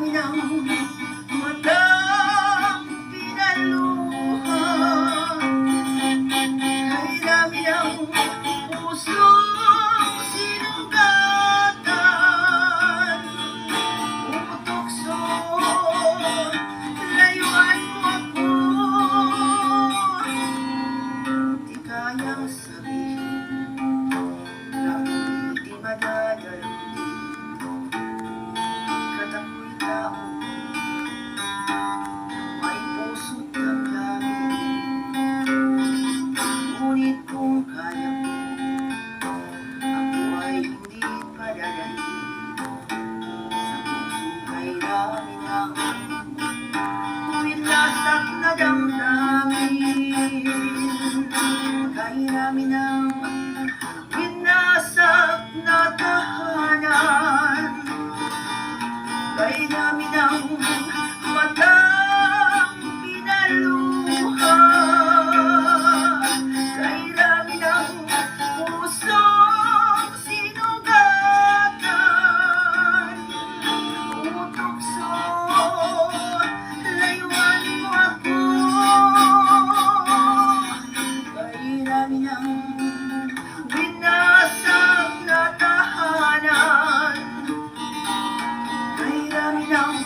dami ng matang pinaluha, ay dami ng pusong sinugatan. Umutukso, layuan mo ako, di kayang sabihin na hindi madadalamdin. Kat ako'y tao, may puso't damdamin. Ngunit kung kaya ko, ako ay hindi padadahin sa pusong kay dami ng winasak na damdamin. Kay dami ng winasak na tahanan, kay dami ng matang pinaluha, kay dami ng pusong sinugatan. Umutukso, layuan mo ako, kay dami ng winasak na tahanan, kay dami ng